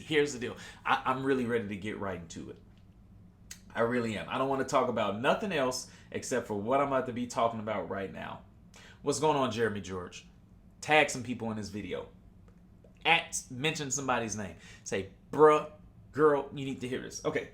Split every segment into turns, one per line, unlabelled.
Here's the deal. I'm really ready to get right into it. I really am. I don't want to talk about nothing else except for what I'm about to be talking about right now. What's going on, Jeremy George? Tag some people in this video. Mention somebody's name. Say, bruh, girl, you need to hear this. Okay.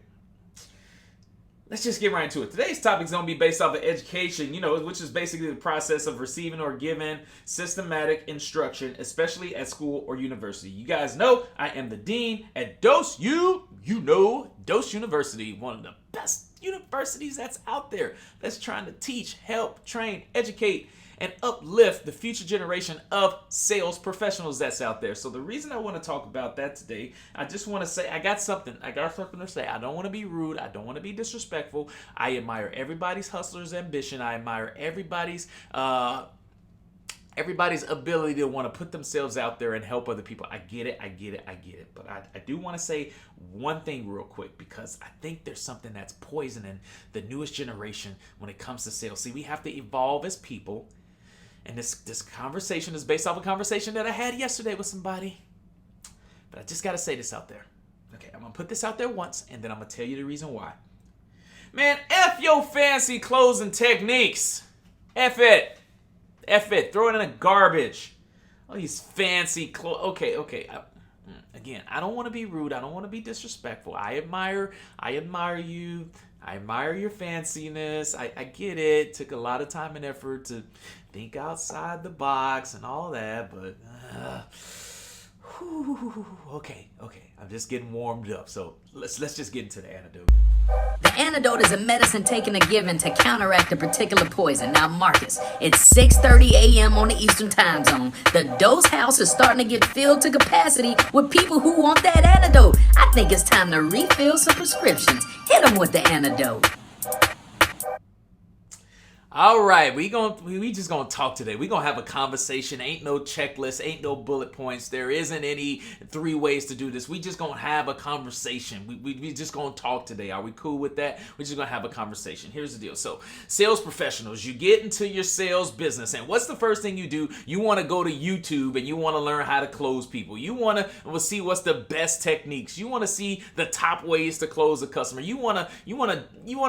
Let's just get right into it. Today's topic is going to be based off of education, which is basically the process of receiving or giving systematic instruction, especially at school or university. You guys know I am the dean at Dose Dose University, one of the best universities that's out there that's trying to teach, help, train, educate, and uplift the future generation of sales professionals that's out there. So the reason I want to talk about that today, I just want to say I got something to say. I don't want to be rude. I don't want to be disrespectful. I admire everybody's hustler's ambition. I admire everybody's ability to want to put themselves out there and help other people. I get it. But I do want to say one thing real quick, because I think there's something that's poisoning the newest generation when it comes to sales. See, we have to evolve as people. And this conversation is based off a conversation that I had yesterday with somebody. But I just got to say this out there. Okay, I'm going to put this out there once, and then I'm going to tell you the reason why. Man, F your fancy closing techniques. F it. Throw it in the garbage. All these fancy clothes. Okay. Again, I don't want to be rude. I don't want to be disrespectful. I admire you. I admire your fanciness. I get it. Took a lot of time and effort to think outside the box and all that, but okay. I'm just getting warmed up. So let's just get into the antidote.
The antidote is a medicine taken and given to counteract a particular poison. Now, Marcus, it's 6:30 a.m. on the Eastern Time Zone. The dose house is starting to get filled to capacity with people who want that antidote. I think it's time to refill some prescriptions. Hit them with the antidote.
All right, we just gonna talk today. We gonna have a conversation. Ain't no checklist, ain't no bullet points. There isn't any 3 ways to do this. We just gonna have a conversation. We just gonna talk today. Are we cool with that? We're just gonna have a conversation. Here's the deal. So, sales professionals, you get into your sales business, and what's the first thing you do? You want to go to YouTube and you want to learn how to close people. You want to see what's the best techniques. You want to see the top ways to close a customer. You want to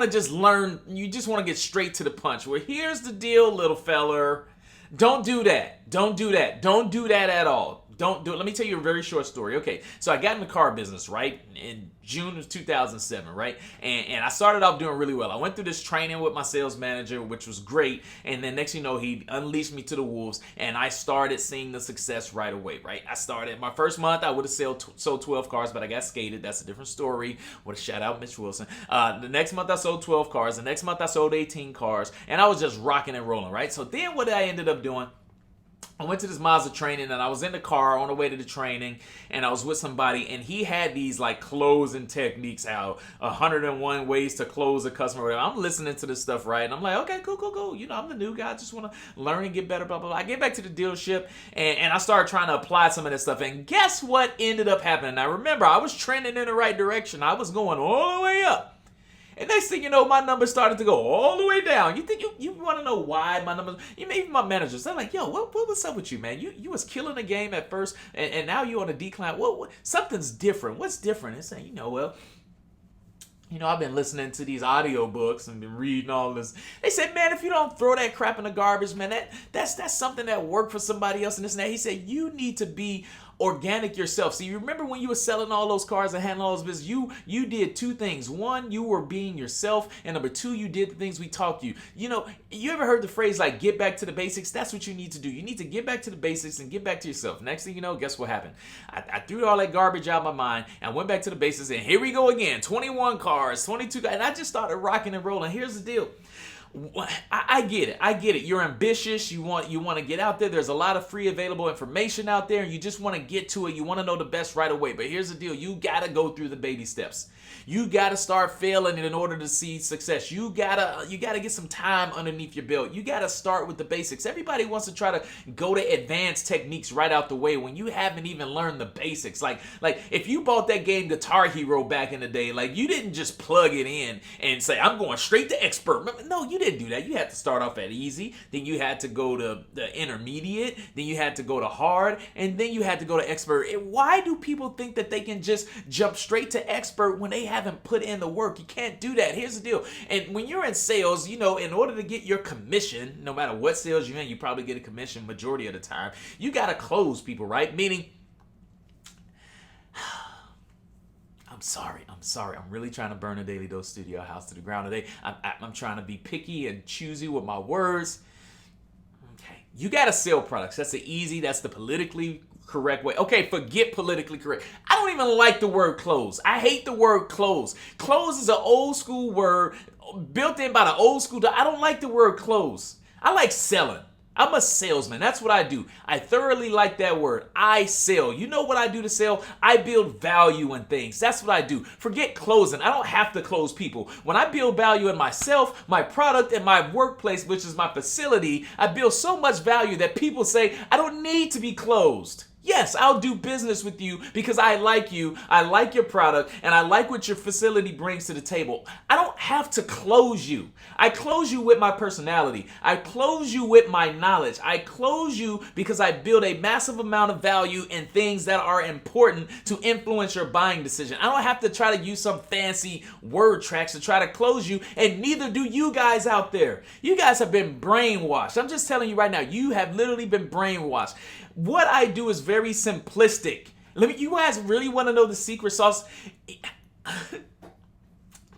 just learn. You just want to get straight to the punch. Well, here's the deal, little feller. Don't do that. Don't do that at all. Don't do it. Let me tell you a very short story. Okay, so I got in the car business, right, in June of 2007, right? And I started off doing really well. I went through this training with my sales manager, which was great. And then next thing you know, he unleashed me to the wolves, and I started seeing the success right away, right? I started my first month, I would have sold 12 cars, but I got skated. That's a different story. Would have shout out Mitch Wilson. The next month I sold 12 cars. The next month I sold 18 cars, and I was just rocking and rolling, right? So then what I ended up doing, I went to this Mazda training, and I was in the car on the way to the training, and I was with somebody, and he had these like closing techniques out, 101 ways to close a customer. I'm listening to this stuff, right? And I'm like, okay, cool. I'm the new guy. I just want to learn and get better, blah, blah, blah. I get back to the dealership, and I started trying to apply some of this stuff, and guess what ended up happening? Now, remember, I was trending in the right direction. I was going all the way up. And next thing you know, my numbers started to go all the way down. You think you want to know why my numbers? Even my managers, they're like, yo, what was up with you, man? You was killing the game at first, and now you're on a decline. What something's different. What's different? It's saying, I've been listening to these audiobooks and been reading all this. They said, man, if you don't throw that crap in the garbage, man, that's something that worked for somebody else and this and that. He said, you need to be organic yourself. See, you remember when you were selling all those cars and handling all those business, you did 2 things. 1, you were being yourself, and number 2, you did the things we taught you. You ever heard the phrase like get back to the basics? That's what you need to do. You need to get back to the basics and get back to yourself. Next thing you know, guess what happened? I threw all that garbage out of my mind and went back to the basics, and here we go again. 21 cars, 22 guys, and I just started rocking and rolling. Here's the deal. I get it. You're ambitious. You want to get out there. There's a lot of free available information out there, and you just want to get to it. You want to know the best right away. But here's the deal. You got to go through the baby steps. You got to start failing in order to see success. You got to get some time underneath your belt. You got to start with the basics. Everybody wants to try to go to advanced techniques right out the way when you haven't even learned the basics. Like if you bought that game Guitar Hero back in the day, like you didn't just plug it in and say, I'm going straight to expert. No, you didn't do that. You had to start off at easy, then you had to go to the intermediate, then you had to go to hard, and then you had to go to expert. And why do people think that they can just jump straight to expert when they haven't put in the work? You can't do that. Here's the deal. And when you're in sales, in order to get your commission, no matter what sales you're in, you probably get a commission majority of the time. You got to close people, right? Meaning, I'm sorry. I'm really trying to burn a Daily Dose Studio house to the ground today. I'm trying to be picky and choosy with my words. Okay. You got to sell products. That's the politically correct way. Okay, forget politically correct. I don't even like the word close. I hate the word close. Close is an old school word built in by the old school. I don't like the word close. I like selling. I'm a salesman. That's what I do. I thoroughly like that word. I sell. You know what I do to sell? I build value in things. That's what I do. Forget closing. I don't have to close people. When I build value in myself, my product, and my workplace, which is my facility, I build so much value that people say, I don't need to be closed. Yes, I'll do business with you because I like you, I like your product, and I like what your facility brings to the table. I don't have to close you. I close you with my personality. I close you with my knowledge. I close you because I build a massive amount of value in things that are important to influence your buying decision. I don't have to try to use some fancy word tracks to try to close you, and neither do you guys out there. You guys have been brainwashed. I'm just telling you right now, you have literally been brainwashed. What I do is very simplistic. You guys really want to know the secret sauce?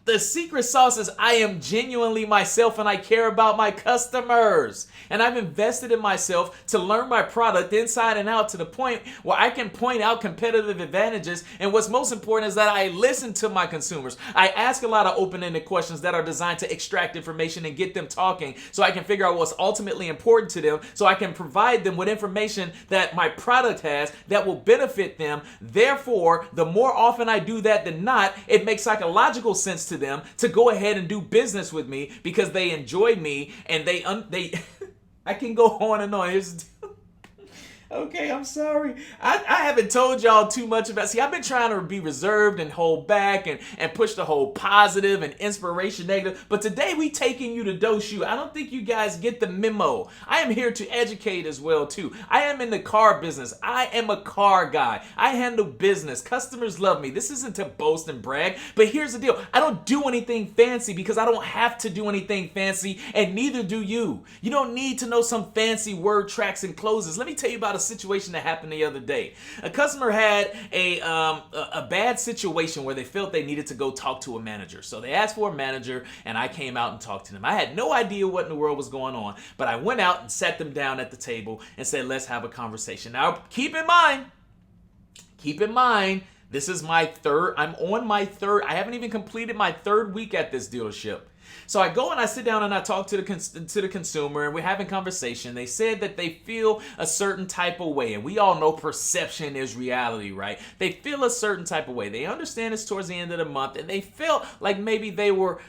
The secret sauce is I am genuinely myself and I care about my customers. And I've invested in myself to learn my product inside and out to the point where I can point out competitive advantages. And what's most important is that I listen to my consumers. I ask a lot of open-ended questions that are designed to extract information and get them talking so I can figure out what's ultimately important to them so I can provide them with information that my product has that will benefit them. Therefore, the more often I do that than not, it makes psychological sense to them to go ahead and do business with me because they enjoy me and they I can go on and on. Okay, I'm sorry. I haven't told y'all too much about. See, I've been trying to be reserved and hold back and push the whole positive and inspiration negative. But today we taking you to dose you. I don't think you guys get the memo. I am here to educate as well too. I am in the car business. I am a car guy. I handle business. Customers love me. This isn't to boast and brag. But here's the deal. I don't do anything fancy because I don't have to do anything fancy, and neither do you. You don't need to know some fancy word tracks and closes. Let me tell you about a situation that happened the other day. A customer had a bad situation where they felt they needed to go talk to a manager. So they asked for a manager, and I came out and talked to them. I had no idea what in the world was going on, but I went out and sat them down at the table and said, let's have a conversation. Now, keep in mind, this is my third, I'm on my third, I haven't even completed my third week at this dealership. So I go and I sit down and I talk to the consumer, and we're having conversation. They said that they feel a certain type of way, and we all know perception is reality, right? They feel a certain type of way. They understand it's towards the end of the month, and they felt like maybe they were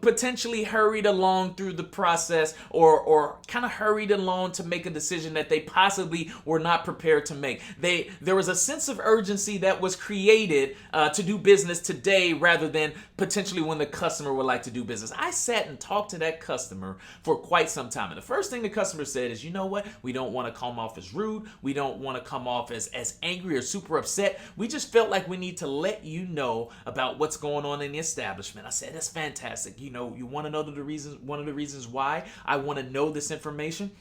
potentially hurried along through the process or kind of hurried along to make a decision that they possibly were not prepared to make. There was a sense of urgency that was created to do business today rather than potentially when the customer would like to do business. I sat and talked to that customer for quite some time, and the first thing the customer said is, you know what? We don't want to come off as rude. We don't want to come off as angry or super upset. We just felt like we need to let you know about what's going on in the establishment. I said, that's fantastic. You know, you want to know one of the reasons why I want to know this information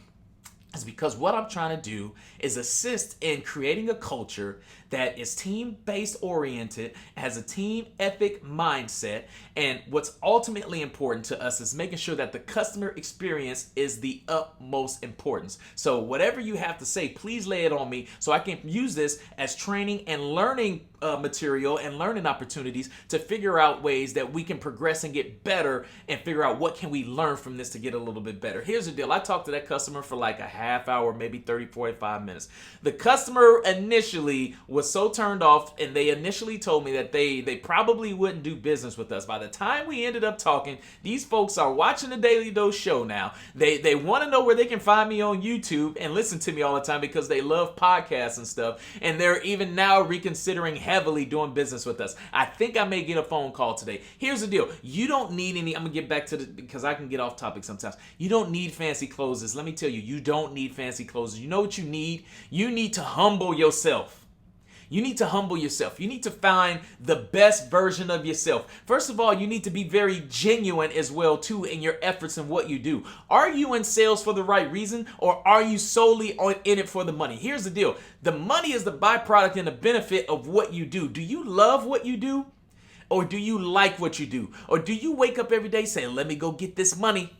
is because what I'm trying to do is assist in creating a culture that is team-based oriented, has a team ethic mindset, and what's ultimately important to us is making sure that the customer experience is the utmost importance. So whatever you have to say, please lay it on me so I can use this as training and learning material and learning opportunities to figure out ways that we can progress and get better and figure out what can we learn from this to get a little bit better. Here's the deal. I talked to that customer for like a half hour, maybe 30, 45 minutes. The customer initially was so turned off, and they initially told me that they probably wouldn't do business with us. By the time we ended up talking, these folks are watching the Daily Dose show now. They want to know where they can find me on YouTube and listen to me all the time because they love podcasts and stuff, and they're even now reconsidering heavily doing business with us. I think I may get a phone call today. Here's the deal. You don't need any, I'm going to get back to because I can get off topic sometimes. You don't need fancy clothes. Let me tell you, you don't need fancy clothes. You know what you need? You need to humble yourself. You need to humble yourself. You need to find the best version of yourself. First of all, you need to be very genuine as well, too, in your efforts and what you do. Are you in sales for the right reason, or are you solely in it for the money? Here's the deal. The money is the byproduct and the benefit of what you do. Do you love what you do? Or do you like what you do? Or do you wake up every day saying, let me go get this money?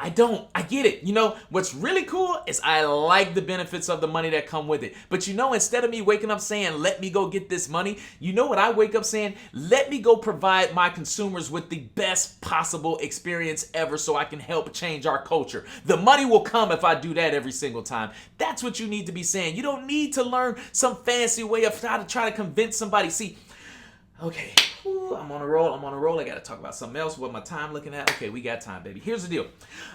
I don't. I get it. You know, what's really cool is I like the benefits of the money that come with it. But you know, instead of me waking up saying, let me go get this money, you know what I wake up saying? Let me go provide my consumers with the best possible experience ever so I can help change our culture. The money will come if I do that every single time. That's what you need to be saying. You don't need to learn some fancy way of how to try to convince somebody. See, okay, I'm on a roll. I got to talk about something else. What my time looking at? Okay, we got time, baby. Here's the deal.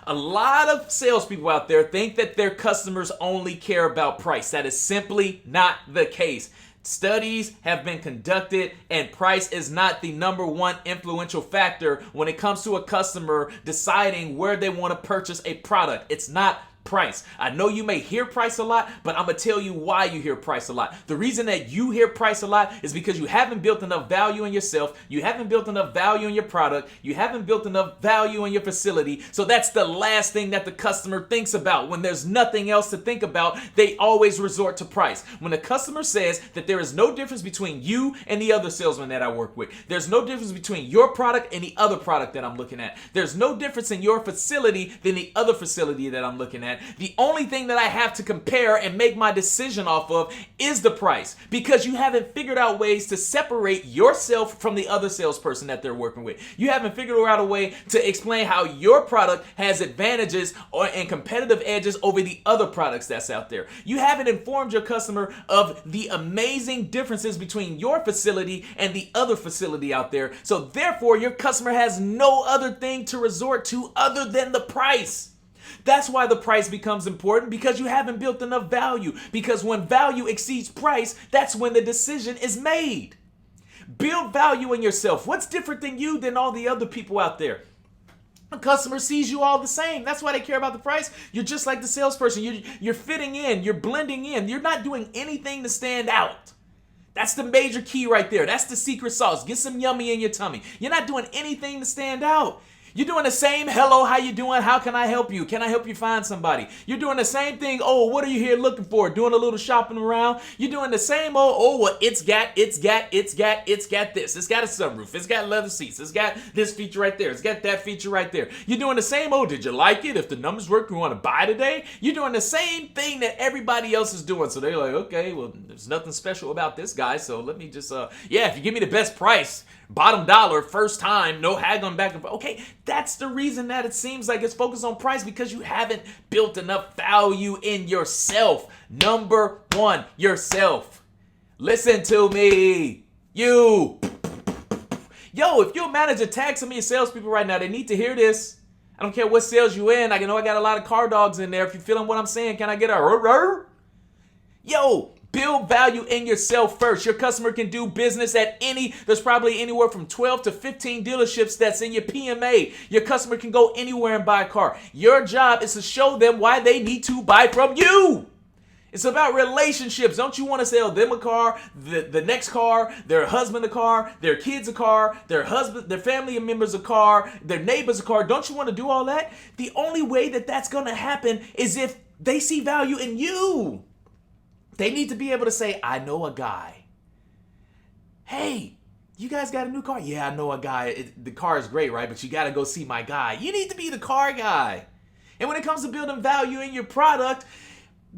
A lot of salespeople out there think that their customers only care about price. That is simply not the case. Studies have been conducted, and price is not the number one influential factor when it comes to a customer deciding where they want to purchase a product. It's not price. I know you may hear price a lot, but I'm going to tell you why you hear price a lot. The reason that you hear price a lot is because you haven't built enough value in yourself. You haven't built enough value in your product. You haven't built enough value in your facility. So that's the last thing that the customer thinks about. When there's nothing else to think about, they always resort to price. When the customer says that there is no difference between you and the other salesman that I work with, there's no difference between your product and the other product that I'm looking at. There's no difference in your facility than the other facility that I'm looking at. The only thing that I have to compare and make my decision off of is the price, because you haven't figured out ways to separate yourself from the other salesperson that they're working with. You haven't figured out a way to explain how your product has advantages and competitive edges over the other products that's out there. You haven't informed your customer of the amazing differences between your facility and the other facility out there. So therefore, your customer has no other thing to resort to other than the price. That's why the price becomes important, because you haven't built enough value. Because when value exceeds price, that's when the decision is made. Build value in yourself. What's different than you than all the other people out there? A customer sees you all the same. That's why they care about the price. You're just like the salesperson. You're fitting in. You're blending in. You're not doing anything to stand out. That's the major key right there. That's the secret sauce. Get some yummy in your tummy. You're not doing anything to stand out. You're doing the same, hello, how you doing? How can I help you? Can I help you find somebody? You're doing the same thing, oh, what are you here looking for? Doing a little shopping around. You're doing the same, well, it's got this. It's got a sunroof. It's got leather seats. It's got this feature right there. It's got that feature right there. You're doing the same, did you like it? If the numbers work, you want to buy today? You're doing the same thing that everybody else is doing. So they're like, okay, well, there's nothing special about this guy, so let me just, if you give me the best price, bottom dollar, first time, no haggling back and forth. Okay, that's the reason that it seems like it's focused on price, because you haven't built enough value in yourself. Number one, yourself. Listen to me. You. Yo, if you're a manager, tag some of your salespeople right now. They need to hear this. I don't care what sales you in. I know I got a lot of car dogs in there. If you're feeling what I'm saying, can I get a rrr? Yo, build value in yourself first. Your customer can do business at there's probably anywhere from 12 to 15 dealerships that's in your PMA. Your customer can go anywhere and buy a car. Your job is to show them why they need to buy from you. It's about relationships. Don't you want to sell them a car, the next car, their husband a car, their kids a car, their family members a car, their neighbors a car? Don't you want to do all that? The only way that that's going to happen is if they see value in you. They need to be able to say, I know a guy. Hey, you guys got a new car? Yeah, I know a guy. The car is great, right? But you got to go see my guy. You need to be the car guy. And when it comes to building value in your product,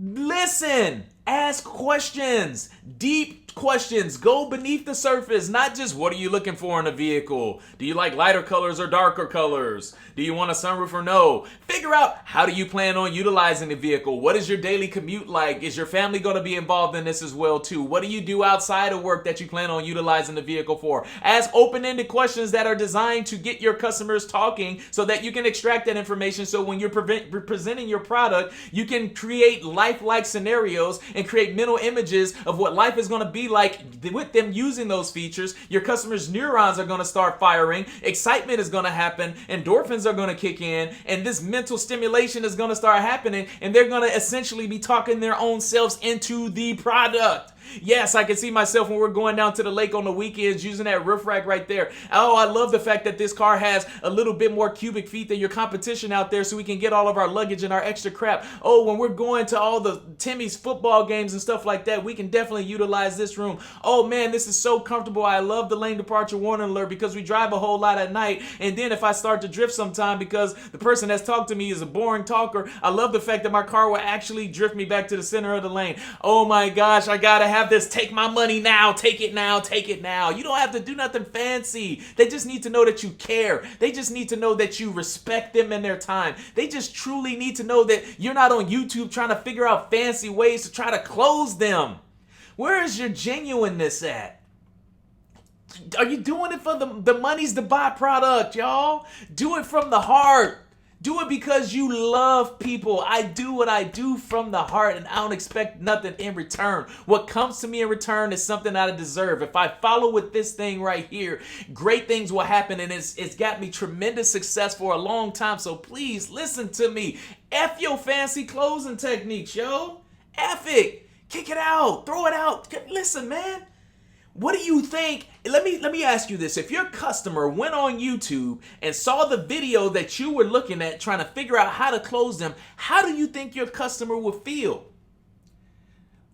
listen, ask questions, deep questions. Go beneath the surface. Not just what are you looking for in a vehicle? Do you like lighter colors or darker colors? Do you want a sunroof or no? Figure out how do you plan on utilizing the vehicle? What is your daily commute like? Is your family going to be involved in this as well too? What do you do outside of work that you plan on utilizing the vehicle for? Ask open-ended questions that are designed to get your customers talking so that you can extract that information, so when you're presenting your product, you can create lifelike scenarios and create mental images of what life is going to be like with them using those features. Your customers' neurons are going to start firing, excitement is going to happen, endorphins are going to kick in, and this mental stimulation is going to start happening, and they're going to essentially be talking their own selves into the product. Yes, I can see myself when we're going down to the lake on the weekends using that roof rack right there. Oh, I love the fact that this car has a little bit more cubic feet than your competition out there, so we can get all of our luggage and our extra crap. Oh, when we're going to all the Timmy's football games and stuff like that, we can definitely utilize this room. Oh man, this is so comfortable. I love the lane departure warning alert because we drive a whole lot at night. And then if I start to drift sometime because the person that's talked to me is a boring talker, I love the fact that my car will actually drift me back to the center of the lane. Oh my gosh, I gotta have this. Take my money now. Take it now. Take it now. You don't have to do nothing fancy. They just need to know that you care. They just need to know that you respect them and their time. They just truly need to know that you're not on YouTube trying to figure out fancy ways to try to close them. Where is your genuineness at? Are you doing it for the money's the byproduct, y'all? Do it from the heart. Do it because you love people. I do what I do from the heart, and I don't expect nothing in return. What comes to me in return is something I deserve. If I follow with this thing right here, great things will happen, and it's got me tremendous success for a long time. So please listen to me. F your fancy closing techniques, yo. F it. Kick it out. Throw it out. Listen, man. What do you think? Let me ask you this. If your customer went on YouTube and saw the video that you were looking at trying to figure out how to close them, how do you think your customer would feel?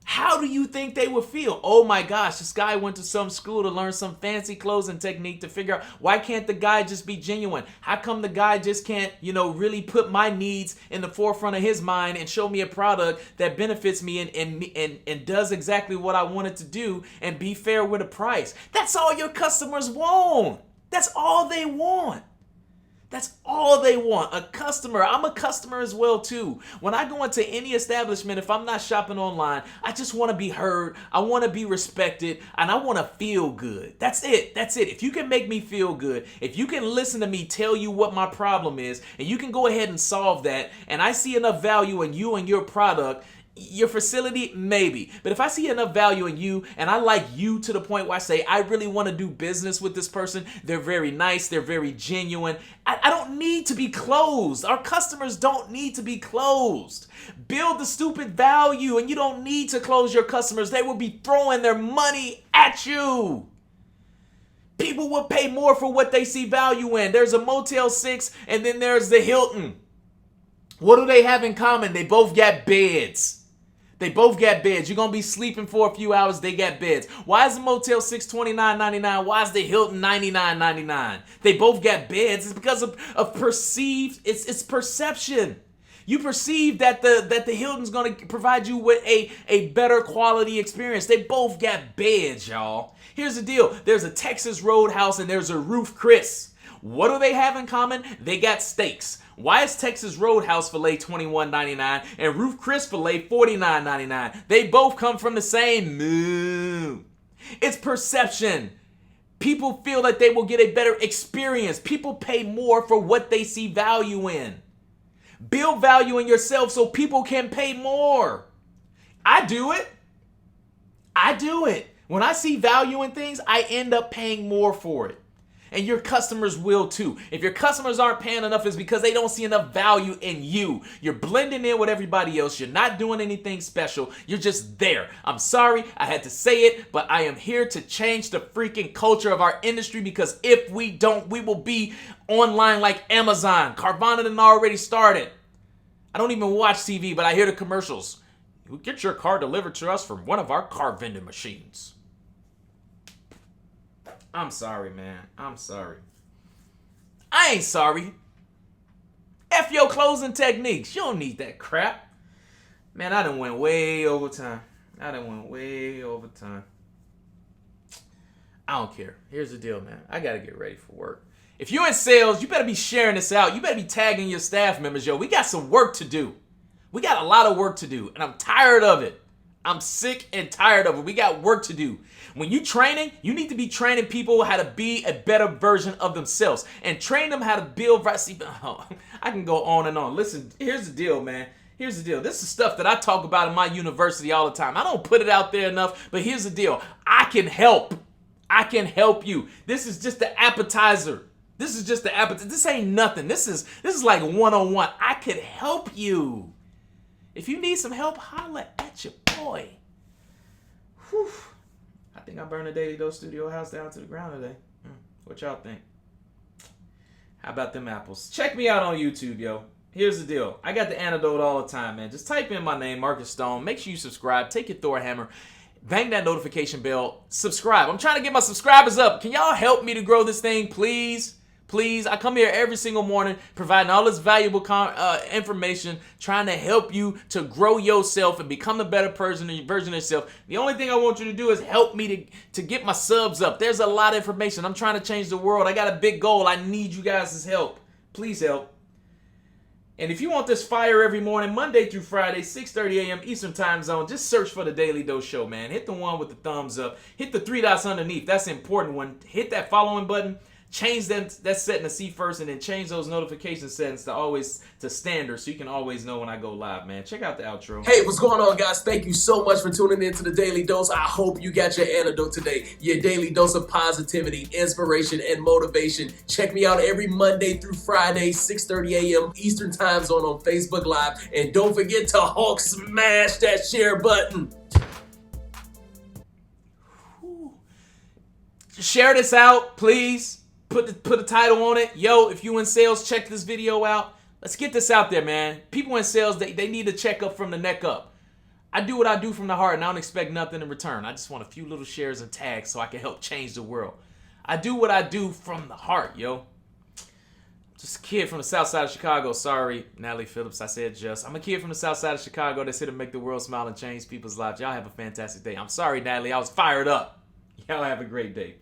How do you think they would feel? Oh my gosh, this guy went to some school to learn some fancy closing technique to figure out, why can't the guy just be genuine? How come the guy just can't, really put my needs in the forefront of his mind and show me a product that benefits me and does exactly what I want it to do and be fair with a price? That's all your customers want. That's all they want. That's all they want. A customer. I'm a customer as well too. When I go into any establishment, if I'm not shopping online, I just want to be heard. I want to be respected, and I want to feel good. That's it. That's it. If you can make me feel good, if you can listen to me tell you what my problem is, and you can go ahead and solve that, and I see enough value in you and your product, your facility, maybe. But if I see enough value in you and I like you to the point where I say, I really want to do business with this person, they're very nice, they're very genuine, I don't need to be closed. Our customers don't need to be closed. Build the stupid value, and you don't need to close your customers. They will be throwing their money at you. People will pay more for what they see value in. There's a Motel 6 and then there's the Hilton. What do they have in common? They both got beds. They both got beds. You're going to be sleeping for a few hours. They got beds. Why is the Motel 6 $29.99? Why is the Hilton $99.99? They both got beds. It's because of perceived. It's perception. You perceive that the Hilton's going to provide you with a better quality experience. They both got beds, y'all. Here's the deal. There's a Texas Roadhouse and there's a Ruth Chris. What do they have in common? They got steaks. Why is Texas Roadhouse filet $21.99 and Ruth Chris filet $49.99? They both come from the same moo. It's perception. People feel that they will get a better experience. People pay more for what they see value in. Build value in yourself so people can pay more. I do it. I do it. When I see value in things, I end up paying more for it. And your customers will too. If your customers aren't paying enough, it's because they don't see enough value in you. You're blending in with everybody else. You're not doing anything special. You're just there. I'm sorry I had to say it, but I am here to change the freaking culture of our industry, because if we don't, we will be online like Amazon. Carvana done already started. I don't even watch TV, but I hear the commercials. You get your car delivered to us from one of our car vending machines. I'm sorry, man. I'm sorry. I ain't sorry. F your closing techniques. You don't need that crap. Man, I done went way over time. I don't care. Here's the deal, man. I got to get ready for work. If you're in sales, you better be sharing this out. You better be tagging your staff members. Yo, we got some work to do. We got a lot of work to do, and I'm tired of it. I'm sick and tired of it. We got work to do. When you training, you need to be training people how to be a better version of themselves and train them how to build. I can go on and on. Listen, here's the deal, man. Here's the deal. This is stuff that I talk about in my university all the time. I don't put it out there enough, but here's the deal. I can help. I can help you. This is just the appetizer. This is just the appetizer. This ain't nothing. This is like one-on-one. I could help you. If you need some help, holla at your boy. Whew. I think I burned the Daily Dose studio house down to the ground today. What y'all think? How about them apples? Check me out on YouTube, yo. Here's the deal. I got the antidote all the time, man. Just type in my name, Markiss Stone. Make sure you subscribe. Take your Thor hammer. Bang that notification bell. Subscribe. I'm trying to get my subscribers up. Can y'all help me to grow this thing, please? Please, I come here every single morning providing all this valuable information, trying to help you to grow yourself and become a better version of yourself. The only thing I want you to do is help me to get my subs up. There's a lot of information. I'm trying to change the world. I got a big goal. I need you guys' help. Please help. And if you want this fire every morning, Monday through Friday, 6:30 a.m. Eastern Time Zone, just search for the Daily Dose Show, man. Hit the one with the thumbs up. Hit the 3 dots underneath. That's the important one. Hit that following button. Change that setting to see first, and then change those notification settings to standard so you can always know when I go live, man. Check out the outro.
Hey, what's going on, guys? Thank you so much for tuning in to the Daily Dose. I hope you got your antidote today. Your daily dose of positivity, inspiration, and motivation. Check me out every Monday through Friday, 6:30 a.m. Eastern Time Zone on Facebook Live. And don't forget to Hulk smash that share button.
Share this out, please. Put a title on it. Yo, if you in sales, check this video out. Let's get this out there, man. People in sales, they need a checkup from the neck up. I do what I do from the heart, and I don't expect nothing in return. I just want a few little shares and tags so I can help change the world. I do what I do from the heart, yo. Just a kid from the south side of Chicago. Sorry, Natalie Phillips, I said just. I'm a kid from the south side of Chicago that's here to make the world smile and change people's lives. Y'all have a fantastic day. I'm sorry, Natalie, I was fired up. Y'all have a great day. Peace.